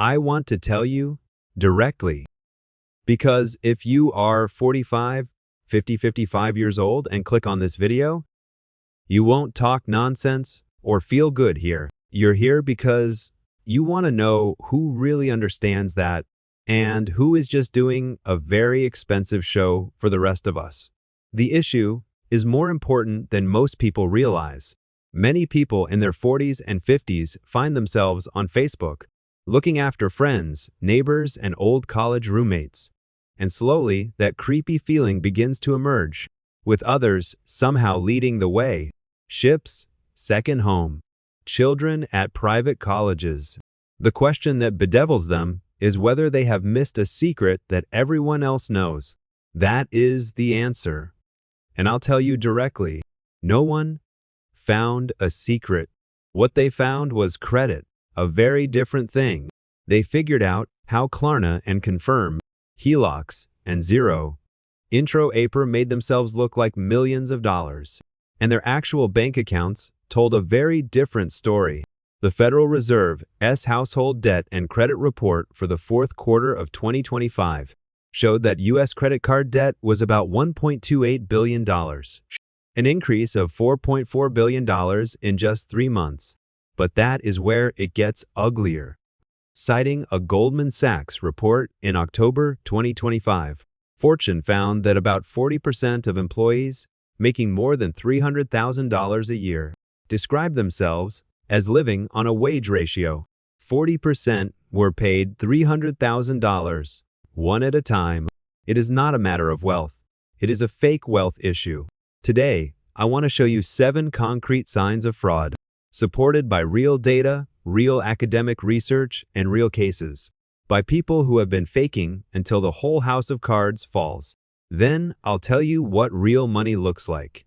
I want to tell you directly. Because if you are 45, 50, 55 years old and click on this video, you won't talk nonsense or feel good here. You're here because you want to know who really understands that and who is just doing a very expensive show for the rest of us. The issue is more important than most people realize. Many people in their 40s and 50s find themselves on Facebook, looking after friends, neighbors, and old college roommates. And slowly, that creepy feeling begins to emerge, with others somehow leading the way. Ships, second home, children at private colleges. The question that bedevils them is whether they have missed a secret that everyone else knows. That is the answer. And I'll tell you directly, no one found a secret. What they found was credit, a very different thing. They figured out how Klarna and Confirm, Helox, and Zero Intro Aper made themselves look like millions of dollars. And their actual bank accounts told a very different story. The Federal Reserve's household debt and credit report for the fourth quarter of 2025 showed that U.S. credit card debt was about $1.28 billion, an increase of $4.4 billion in just 3 months. But that is where it gets uglier. Citing a Goldman Sachs report in October 2025, Fortune found that about 40% of employees making more than $300,000 a year described themselves as living on a wage ratio. 40% were paid $300,000, one at a time. It is not a matter of wealth. It is a fake wealth issue. Today, I want to show you 7 concrete signs of fraud, supported by real data, real academic research, and real cases, by people who have been faking until the whole house of cards falls. Then I'll tell you what real money looks like.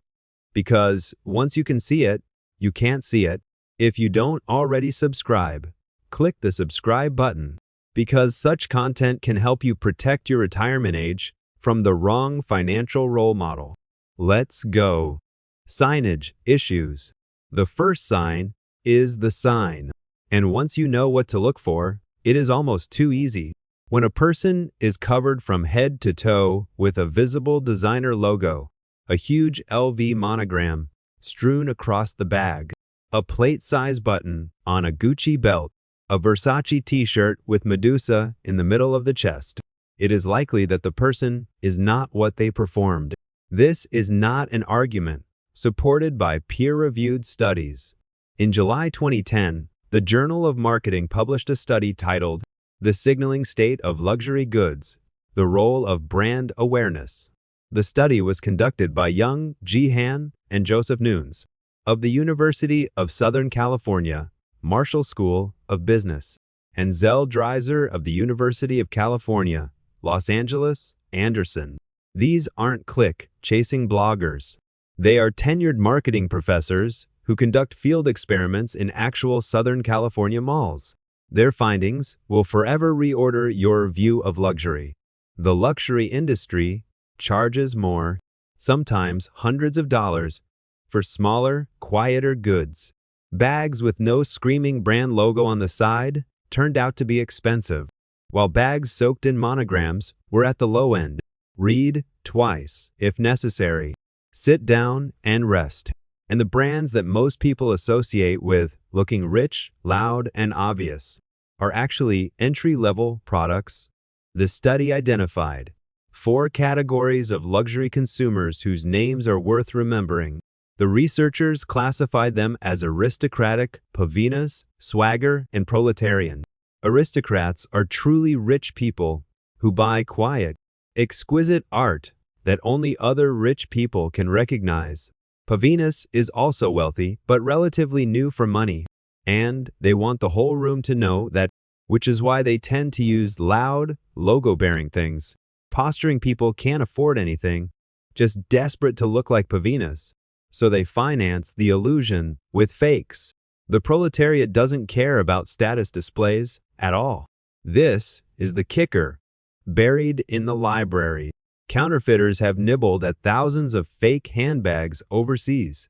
Because once you can see it, you can't see it. If you don't already subscribe, click the subscribe button, because such content can help you protect your retirement age from the wrong financial role model. Let's go. Signage issues. The first sign is the sign. And once you know what to look for, it is almost too easy. When a person is covered from head to toe with a visible designer logo, a huge LV monogram strewn across the bag, a plate-size button on a Gucci belt, a Versace t-shirt with Medusa in the middle of the chest, it is likely that the person is not what they performed. This is not an argument, supported by peer-reviewed studies. In July 2010, the Journal of Marketing published a study titled The Signaling State of Luxury Goods, The Role of Brand Awareness. The study was conducted by Young G. Han and Joseph Nunes of the University of Southern California, Marshall School of Business, and Zell Dreiser of the University of California, Los Angeles, Anderson. These aren't click-chasing bloggers. They are tenured marketing professors who conduct field experiments in actual Southern California malls. Their findings will forever reorder your view of luxury. The luxury industry charges more, sometimes hundreds of dollars, for smaller, quieter goods. Bags with no screaming brand logo on the side turned out to be expensive, while bags soaked in monograms were at the low end. Read twice, if necessary. Sit down and rest. And the brands that most people associate with looking rich, loud, and obvious are actually entry-level products. The study identified 4 categories of luxury consumers whose names are worth remembering. The researchers classified them as aristocratic, pavinas, swagger, and proletarian. Aristocrats are truly rich people who buy quiet, exquisite art that only other rich people can recognize. Pavinas is also wealthy, but relatively new for money, and they want the whole room to know that, which is why they tend to use loud, logo-bearing things. Posturing people can't afford anything, just desperate to look like Pavinas, so they finance the illusion with fakes. The proletariat doesn't care about status displays at all. This is the kicker. Buried in the library, counterfeiters have nibbled at thousands of fake handbags overseas,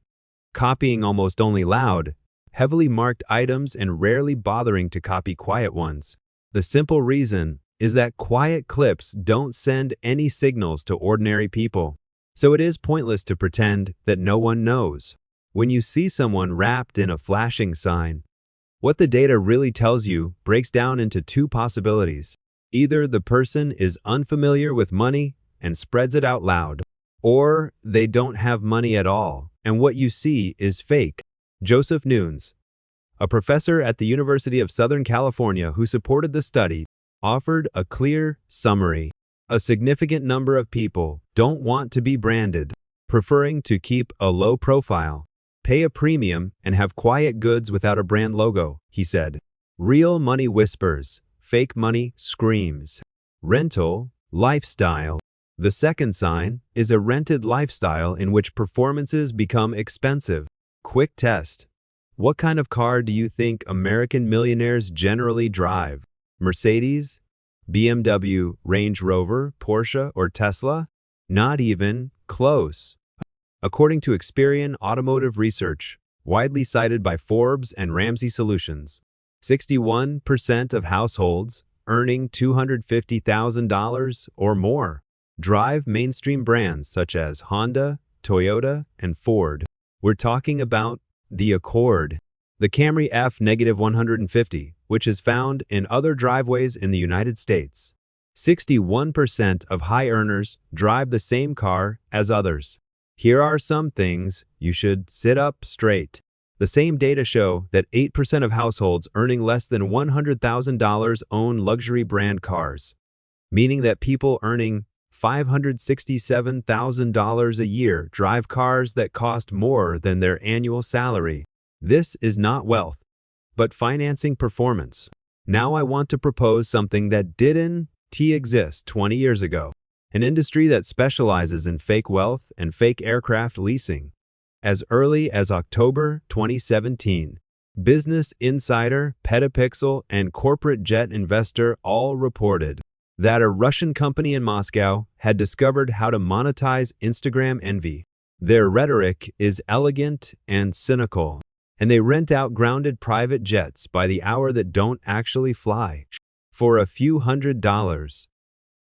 copying almost only loud, heavily marked items and rarely bothering to copy quiet ones. The simple reason is that quiet clips don't send any signals to ordinary people. So it is pointless to pretend that no one knows. When you see someone wrapped in a flashing sign, what the data really tells you breaks down into two possibilities. Either the person is unfamiliar with money and spreads it out loud, or they don't have money at all, and what you see is fake. Joseph Nunes, a professor at the University of Southern California who supported the study, offered a clear summary. A significant number of people don't want to be branded, preferring to keep a low profile, pay a premium, and have quiet goods without a brand logo, he said. Real money whispers, fake money screams. Rental, lifestyle. The second sign is a rented lifestyle in which performances become expensive. Quick test. What kind of car do you think American millionaires generally drive? Mercedes, BMW, Range Rover, Porsche, or Tesla? Not even close. According to Experian Automotive Research, widely cited by Forbes and Ramsey Solutions, 61% of households earning $250,000 or more drive mainstream brands such as Honda, Toyota, and Ford. We're talking about the Accord, the Camry F-150, which is found in other driveways in the United States. 61% of high earners drive the same car as others. Here are some things you should sit up straight. The same data show that 8% of households earning less than $100,000 own luxury brand cars, meaning that people earning $567,000 a year drive cars that cost more than their annual salary. This is not wealth, but financing performance. Now I want to propose something that didn't exist 20 years ago, an industry that specializes in fake wealth and fake aircraft leasing. As early as October 2017, Business Insider, Petapixel, and Corporate Jet Investor all reported that a Russian company in Moscow had discovered how to monetize Instagram envy. Their rhetoric is elegant and cynical, and they rent out grounded private jets by the hour that don't actually fly. For a few $100s,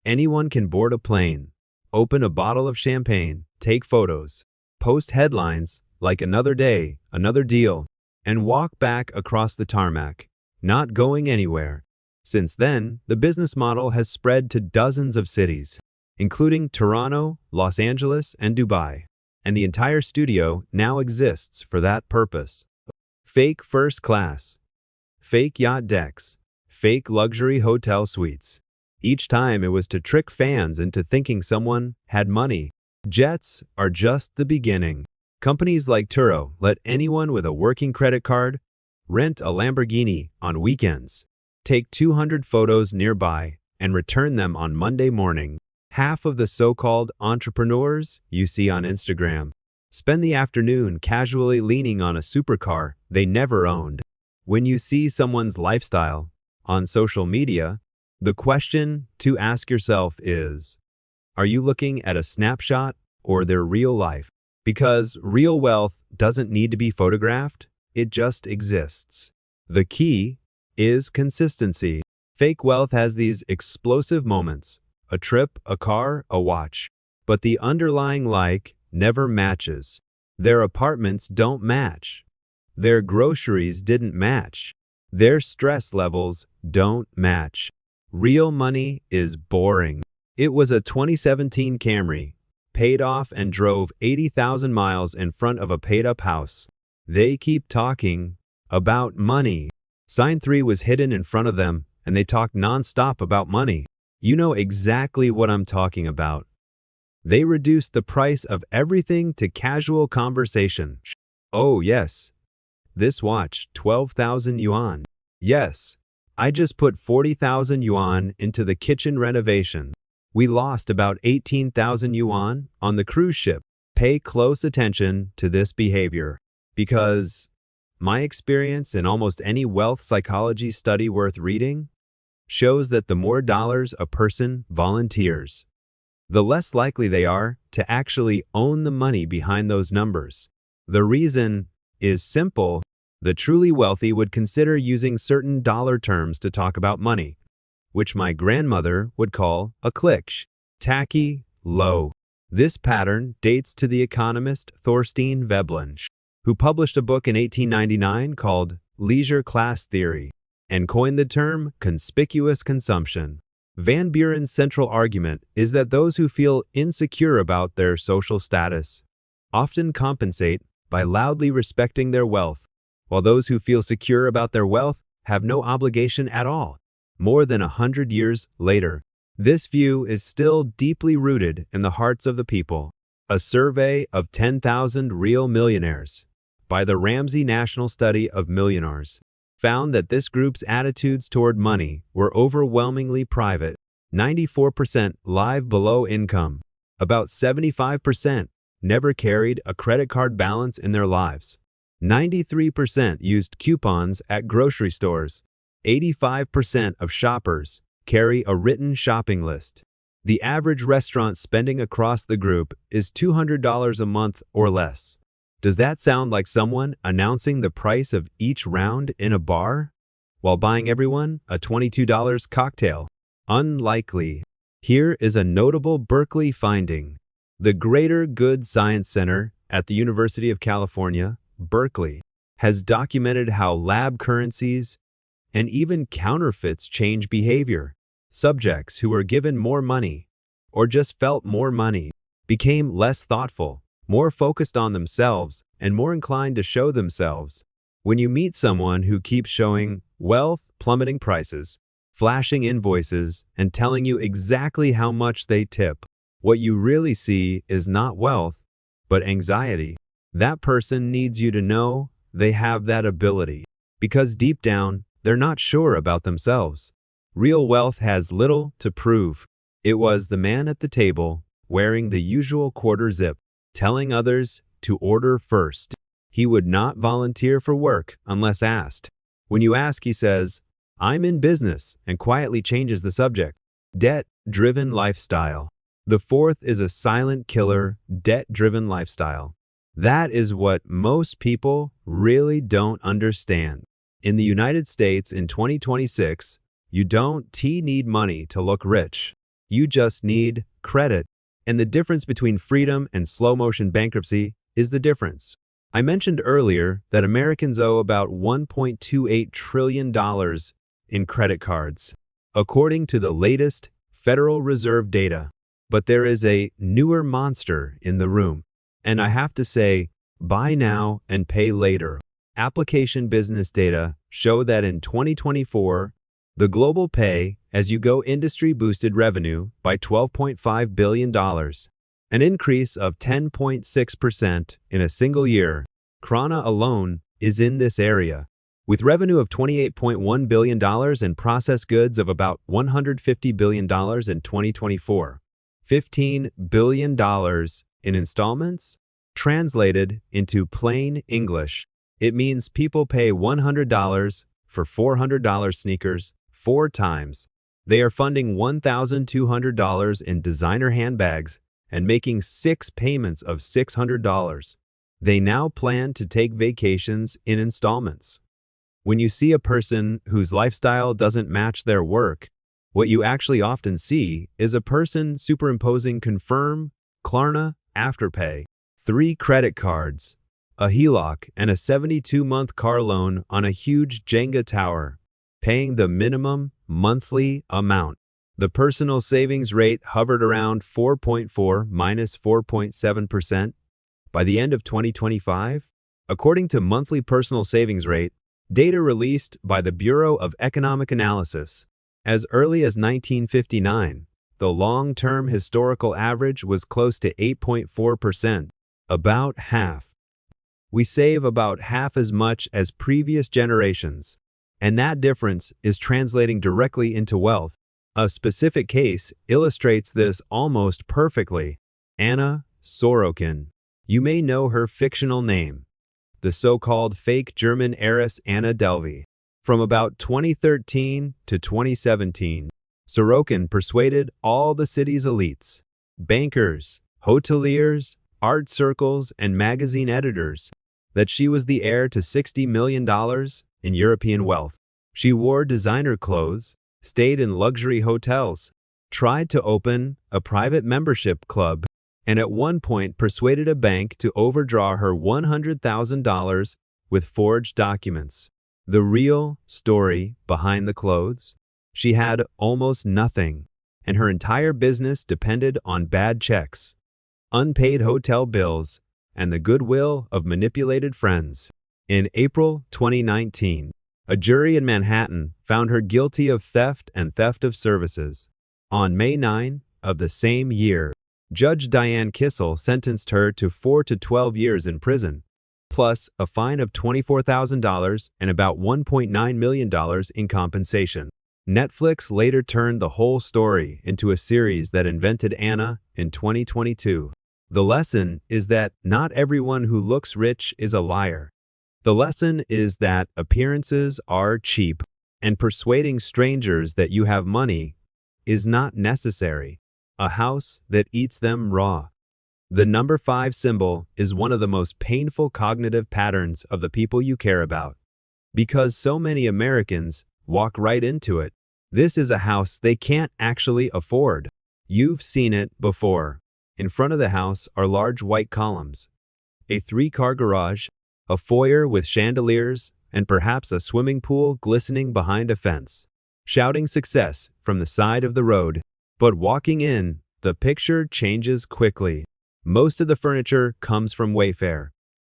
anyone can board a plane, open a bottle of champagne, take photos, post headlines like "Another Day, Another Deal," and walk back across the tarmac, not going anywhere. Since then, the business model has spread to dozens of cities, including Toronto, Los Angeles, and Dubai, and the entire studio now exists for that purpose. Fake first class, fake yacht decks, fake luxury hotel suites. Each time it was to trick fans into thinking someone had money. Jets are just the beginning. Companies like Turo let anyone with a working credit card rent a Lamborghini on weekends, take 200 photos nearby, and return them on Monday morning. Half of the so-called entrepreneurs you see on Instagram spend the afternoon casually leaning on a supercar they never owned. When you see someone's lifestyle on social media, the question to ask yourself is, are you looking at a snapshot or their real life? Because real wealth doesn't need to be photographed, it just exists. The key is consistency. Fake wealth has these explosive moments, a trip, a car, a watch, but the underlying never matches. Their apartments don't match. Their groceries didn't match. Their stress levels don't match. Real money is boring. It was a 2017 Camry, paid off and drove 80,000 miles in front of a paid-up house. They keep talking about money. Sign 3 was hidden in front of them, and they talked non-stop about money. You know exactly what I'm talking about. They reduced the price of everything to casual conversation. Oh yes, this watch, 12,000 yuan. Yes, I just put 40,000 yuan into the kitchen renovation. We lost about 18,000 yuan on the cruise ship. Pay close attention to this behavior, because my experience in almost any wealth psychology study worth reading shows that the more dollars a person volunteers, the less likely they are to actually own the money behind those numbers. The reason is simple. The truly wealthy would consider using certain dollar terms to talk about money. which my grandmother would call a cliché, tacky, low. This pattern dates to the economist Thorstein Veblen, who published a book in 1899 called Leisure Class Theory and coined the term conspicuous consumption. Van Buren's central argument is that those who feel insecure about their social status often compensate by loudly respecting their wealth, while those who feel secure about their wealth have no obligation at all. More than 100 years later, this view is still deeply rooted in the hearts of the people. A survey of 10,000 real millionaires by the Ramsey National Study of Millionaires found that this group's attitudes toward money were overwhelmingly private. 94% live below income. About 75% never carried a credit card balance in their lives. 93% used coupons at grocery stores. 85% of shoppers carry a written shopping list. The average restaurant spending across the group is $200 a month or less. Does that sound like someone announcing the price of each round in a bar while buying everyone a $22 cocktail? Unlikely. Here is a notable Berkeley finding. The Greater Good Science Center at the University of California, Berkeley, has documented how lab currencies and even counterfeits change behavior. Subjects who were given more money or just felt more money became less thoughtful, more focused on themselves, and more inclined to show themselves. When you meet someone who keeps showing wealth, plummeting prices, flashing invoices, and telling you exactly how much they tip, what you really see is not wealth, but anxiety. That person needs you to know they have that ability, because deep down, they're not sure about themselves. Real wealth has little to prove. It was the man at the table, wearing the usual quarter zip, telling others to order first. He would not volunteer for work unless asked. When you ask, he says, "I'm in business," and quietly changes the subject. Debt-driven lifestyle. The fourth is a silent killer, debt-driven lifestyle. That is what most people really don't understand. In the United States in 2026, you don't need money to look rich. You just need credit. And the difference between freedom and slow-motion bankruptcy is the difference. I mentioned earlier that Americans owe about $1.28 trillion in credit cards, according to the latest Federal Reserve data. But there is a newer monster in the room. And I have to say, buy now and pay later. Application business data show that in 2024, the global pay-as-you-go industry boosted revenue by $12.5 billion, an increase of 10.6% in a single year. Klarna alone is in this area, with revenue of $28.1 billion and processed goods of about $150 billion in 2024. $15 billion in installments? Translated into plain English, it means people pay $100 for $400 sneakers 4 times. They are funding $1,200 in designer handbags and making 6 payments of $600. They now plan to take vacations in installments. When you see a person whose lifestyle doesn't match their work, what you actually often see is a person superimposing Confirm, Klarna, Afterpay, 3 credit cards, a HELOC, and a 72-month car loan on a huge Jenga tower, paying the minimum monthly amount. The personal savings rate hovered around 4.4 minus 4.7% by the end of 2025, according to monthly personal savings rate, data released by the Bureau of Economic Analysis. As early as 1959, the long-term historical average was close to 8.4%, about half. We save about half as much as previous generations, and that difference is translating directly into wealth. A specific case illustrates this almost perfectly. Anna Sorokin. You may know her fictional name, the so-called fake German heiress Anna Delvey. From about 2013 to 2017, Sorokin persuaded all the city's elites, bankers, hoteliers, art circles, and magazine editors that she was the heir to $60 million in European wealth. She wore designer clothes, stayed in luxury hotels, tried to open a private membership club, and at one point persuaded a bank to overdraw her $100,000 with forged documents. The real story behind the clothes? She had almost nothing, and her entire business depended on bad checks, unpaid hotel bills, and the goodwill of manipulated friends. In April 2019, a jury in Manhattan found her guilty of theft and theft of services. On May 9 of the same year, Judge Diane Kissel sentenced her to 4 to 12 years in prison, plus a fine of $24,000 and about $1.9 million in compensation. Netflix later turned the whole story into a series that invented Anna in 2022. The lesson is that not everyone who looks rich is a liar. The lesson is that appearances are cheap, and persuading strangers that you have money is not necessary. A house that eats them raw. The number 5 symbol is one of the most painful cognitive patterns of the people you care about. Because so many Americans walk right into it. This is a house they can't actually afford. You've seen it before. In front of the house are large white columns, a 3-car garage, a foyer with chandeliers, and perhaps a swimming pool glistening behind a fence. Shouting success from the side of the road. But walking in, the picture changes quickly. Most of the furniture comes from Wayfair.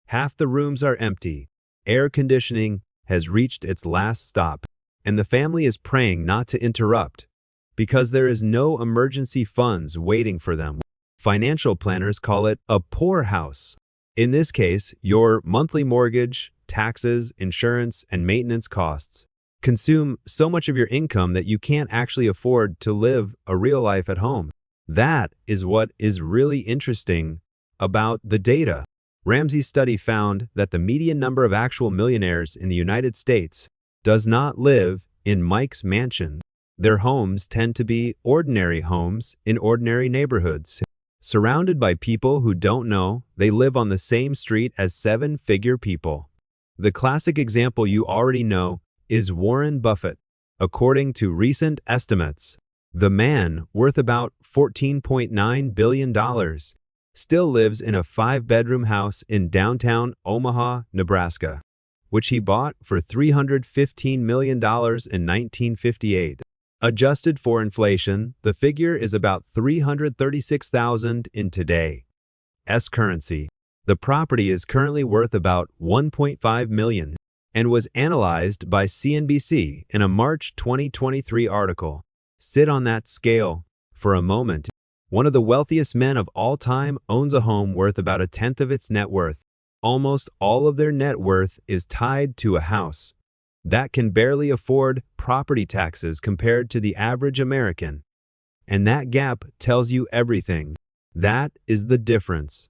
Half the rooms are empty. Air conditioning has reached its last stop, and the family is praying not to interrupt because there is no emergency funds waiting for them. Financial planners call it a poor house. In this case, your monthly mortgage, taxes, insurance, and maintenance costs consume so much of your income that you can't actually afford to live a real life at home. That is what is really interesting about the data. Ramsey's study found that the median number of actual millionaires in the United States does not live in Mike's mansion. Their homes tend to be ordinary homes in ordinary neighborhoods. Surrounded by people who don't know they live on the same street as 7-figure people. The classic example you already know is Warren Buffett. According to recent estimates, the man, worth about $14.9 billion, still lives in a 5-bedroom house in downtown Omaha, Nebraska, which he bought for $315 million in 1958. Adjusted for inflation, the figure is about $336,000 in today's currency. The property is currently worth about $1.5 million and was analyzed by CNBC in a March 2023 article. Sit on that scale for a moment. One of the wealthiest men of all time owns a home worth about 1/10 of its net worth. Almost all of their net worth is tied to a house that can barely afford property taxes compared to the average American. And that gap tells you everything. That is the difference.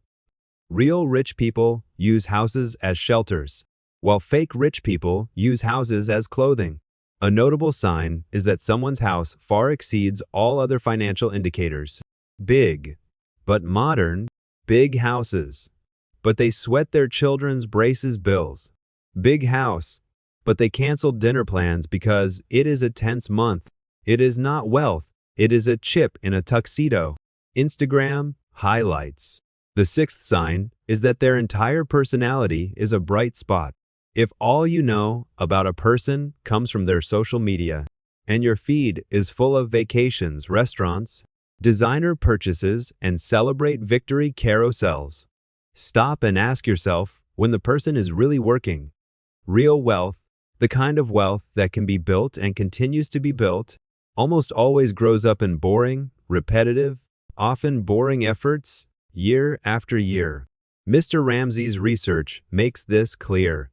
Real rich people use houses as shelters, while fake rich people use houses as clothing. A notable sign is that someone's house far exceeds all other financial indicators. Big, but modern, big houses. But they sweat their children's braces bills. Big house, but they canceled dinner plans because it is a tense month. It is not wealth. It is a chip in a tuxedo. Instagram highlights. The 6th sign is that their entire personality is a bright spot. If all you know about a person comes from their social media, and your feed is full of vacations, restaurants, designer purchases, and celebrate victory carousels, stop and ask yourself when the person is really working. Real wealth, the kind of wealth that can be built and continues to be built, almost always grows up in boring, repetitive, often boring efforts, year after year. Mr. Ramsey's research makes this clear.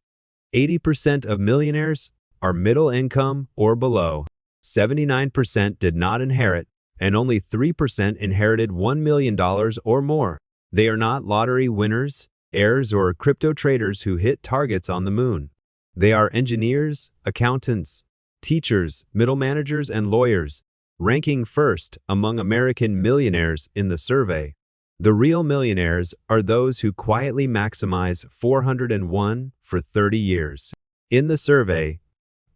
80% of millionaires are middle income or below. 79% did not inherit, and only 3% inherited $1 million or more. They are not lottery winners, heirs, or crypto traders who hit targets on the moon. They are engineers, accountants, teachers, middle managers, and lawyers, ranking first among American millionaires in the survey. The real millionaires are those who quietly maximize 401 for 30 years. In the survey,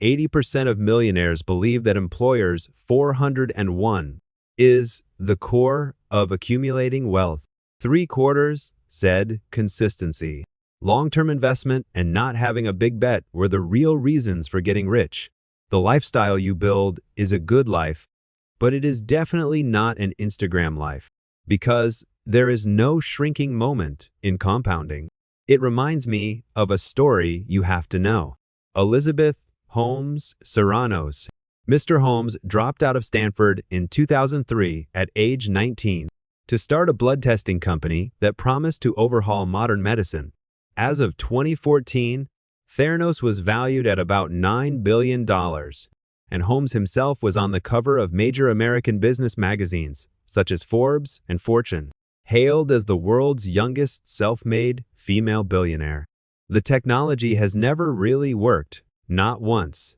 80% of millionaires believe that employers 401 is the core of accumulating wealth. 3/4 said consistency. Long-term investment and not having a big bet were the real reasons for getting rich. The lifestyle you build is a good life, but it is definitely not an Instagram life, because there is no shrinking moment in compounding. It reminds me of a story you have to know. Elizabeth Holmes Serranos. Mr. Holmes dropped out of Stanford in 2003 at age 19 to start a blood testing company that promised to overhaul modern medicine. As of 2014, Theranos was valued at about $9 billion, and Holmes himself was on the cover of major American business magazines, such as Forbes and Fortune, hailed as the world's youngest self-made female billionaire. The technology has never really worked, not once.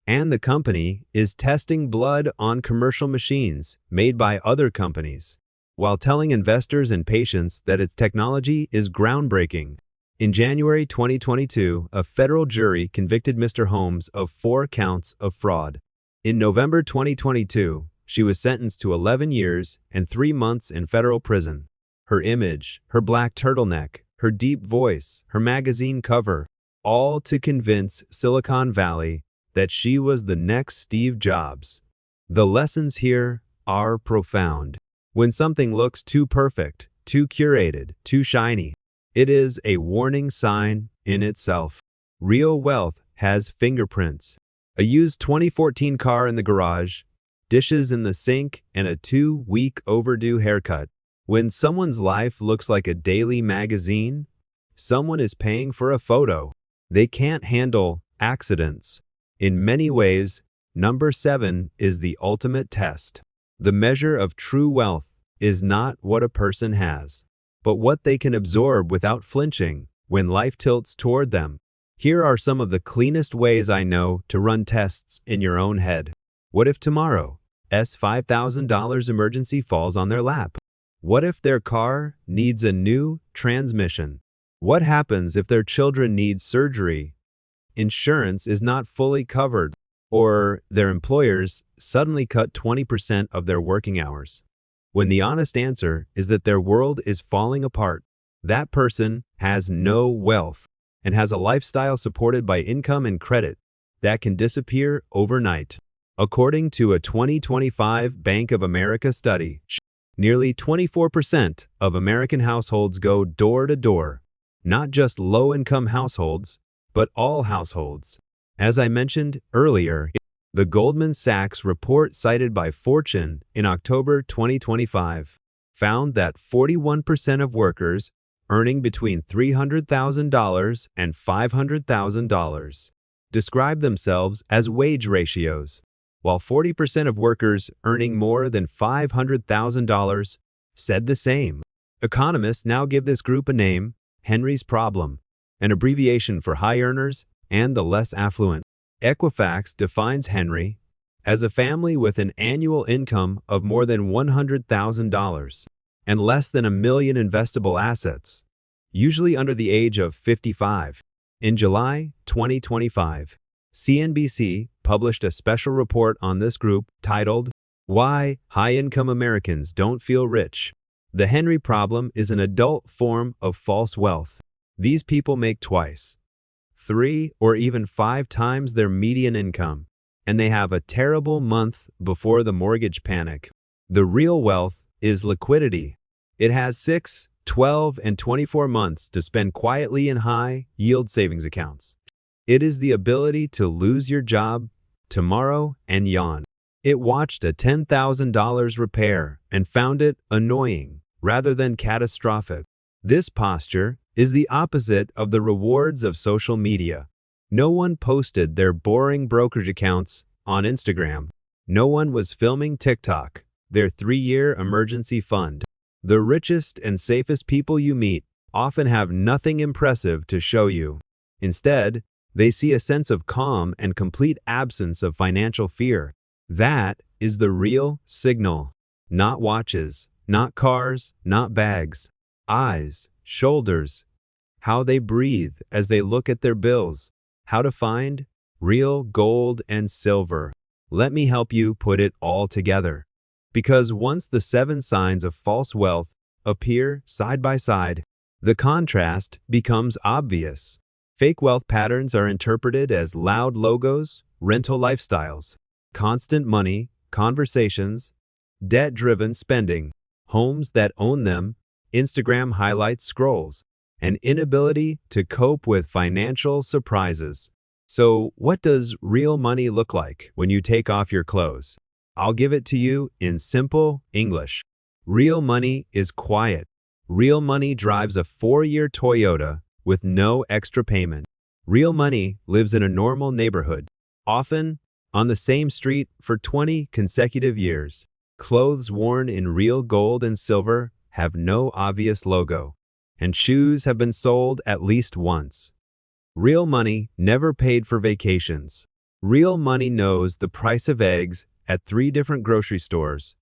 And the company is testing blood on commercial machines made by other companies, while telling investors and patients that its technology is groundbreaking. In January 2022, a federal jury convicted Mr. Holmes of 4 counts of fraud. In November 2022, she was sentenced to 11 years and 3 months in federal prison. Her image, her black turtleneck, her deep voice, her magazine cover, all to convince Silicon Valley that she was the next Steve Jobs. The lessons here are profound. When something looks too perfect, too curated, too shiny, it is a warning sign in itself. Real wealth has fingerprints. A used 2014 car in the garage, dishes in the sink, and a 2-week overdue haircut. When someone's life looks like a daily magazine, someone is paying for a photo. They can't handle accidents. In many ways, number 7 is the ultimate test. The measure of true wealth is not what a person has, but what they can absorb without flinching when life tilts toward them. Here are some of the cleanest ways I know to run tests in your own head. What if tomorrow's $5,000 emergency falls on their lap? What if their car needs a new transmission? What happens if their children need surgery? Insurance is not fully covered, or their employers suddenly cut 20% of their working hours. When the honest answer is that their world is falling apart, that person has no wealth and has a lifestyle supported by income and credit that can disappear overnight. According to a 2025 Bank of America study, nearly 24% of American households go door to door, not just low-income households, but all households. As I mentioned earlier, the Goldman Sachs report cited by Fortune in October 2025 found that 41% of workers earning between $300,000 and $500,000 describe themselves as wage ratios, while 40% of workers earning more than $500,000 said the same. Economists now give this group a name, Henry's problem, an abbreviation for high earners and the less affluent. Equifax defines Henry as a family with an annual income of more than $100,000 and less than $1 million investable assets, usually under the age of 55. In July 2025, CNBC published a special report on this group titled, "Why High-Income Americans Don't Feel Rich." The Henry problem is an adult form of false wealth. These people make twice, 3, or even 5 times their median income, and they have a terrible month before the mortgage panic. The real wealth is liquidity. It has 6, 12, and 24 months to spend quietly in high-yield savings accounts. It is the ability to lose your job tomorrow and yawn. It watched a $10,000 repair and found it annoying rather than catastrophic. This posture is the opposite of the rewards of social media. No one posted their boring brokerage accounts on Instagram. No one was filming TikTok, their 3-year emergency fund. The richest and safest people you meet often have nothing impressive to show you. Instead, they see a sense of calm and complete absence of financial fear. That is the real signal. Not watches, not cars, not bags. Eyes, shoulders, how they breathe as they look at their bills. How to find real gold and silver. Let me help you put it all together. Because once the 7 signs of false wealth appear side by side, the contrast becomes obvious. Fake wealth patterns are interpreted as loud logos, rental lifestyles, constant money, conversations, debt-driven spending, homes that own them, Instagram highlight scrolls, and inability to cope with financial surprises. So, what does real money look like when you take off your clothes? I'll give it to you in simple English. Real money is quiet. Real money drives a 4-year Toyota with no extra payment. Real money lives in a normal neighborhood, often on the same street for 20 consecutive years. Clothes worn in real gold and silver have no obvious logo, and shoes have been sold at least once. Real money never paid for vacations. Real money knows the price of eggs at 3 different grocery stores.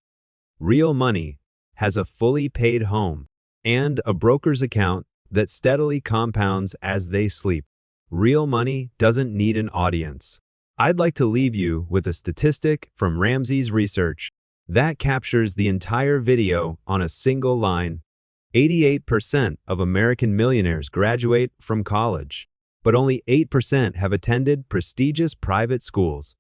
Real money has a fully paid home and a broker's account that steadily compounds as they sleep. Real money doesn't need an audience. I'd like to leave you with a statistic from Ramsey's research that captures the entire video on a single line. 88% of American millionaires graduate from college, but only 8% have attended prestigious private schools,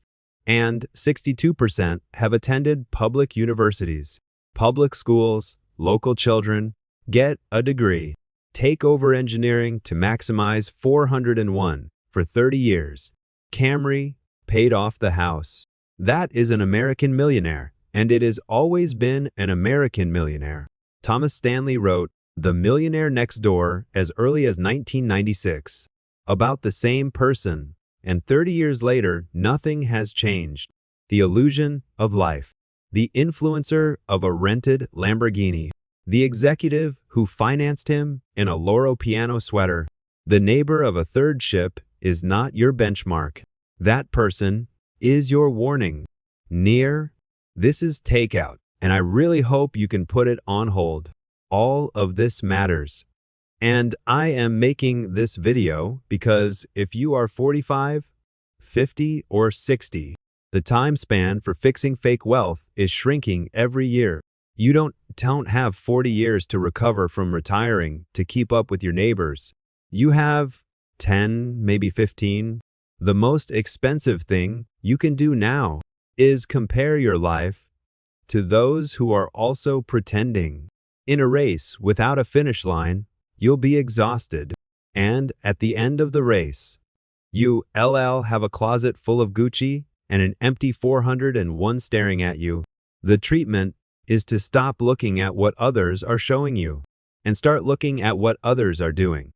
and 62% have attended public universities. Public schools, local children, get a degree. Take over engineering to maximize 401 for 30 years. Camry paid off the house. That is an American millionaire, and it has always been an American millionaire. Thomas Stanley wrote The Millionaire Next Door as early as 1996. About the same person, and 30 years later, nothing has changed. The illusion of life. The influencer of a rented Lamborghini. The executive who financed him in a Loro Piano sweater. The neighbor of a third ship is not your benchmark. That person is your warning. Near. This is takeout, and I really hope you can put it on hold. All of this matters. And I am making this video because if you are 45, 50, or 60, the time span for fixing fake wealth is shrinking every year. You don't have 40 years to recover from retiring to keep up with your neighbors. You have 10, maybe 15. The most expensive thing you can do now is compare your life to those who are also pretending. In a race without a finish line, you'll be exhausted, and at the end of the race, you'll have a closet full of Gucci and an empty 401 staring at you. The treatment is to stop looking at what others are showing you and start looking at what others are doing.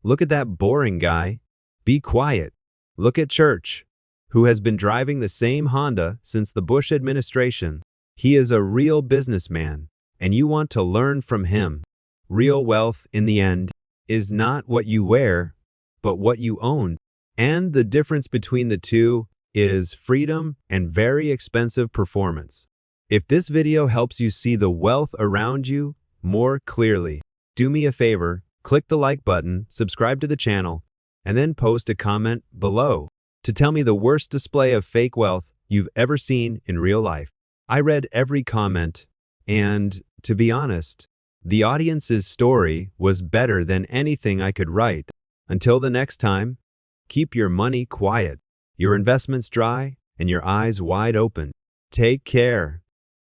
Look at that boring guy. Be quiet. Look at Church, who has been driving the same Honda since the Bush administration. He is a real businessman, and you want to learn from him. Real wealth, in the end, is not what you wear, but what you own. And the difference between the two is freedom and very expensive performance. If this video helps you see the wealth around you more clearly, do me a favor, click the like button, subscribe to the channel, and then post a comment below to tell me the worst display of fake wealth you've ever seen in real life. I read every comment, and to be honest, the audience's story was better than anything I could write. Until the next time, keep your money quiet, your investments dry, and your eyes wide open. Take care.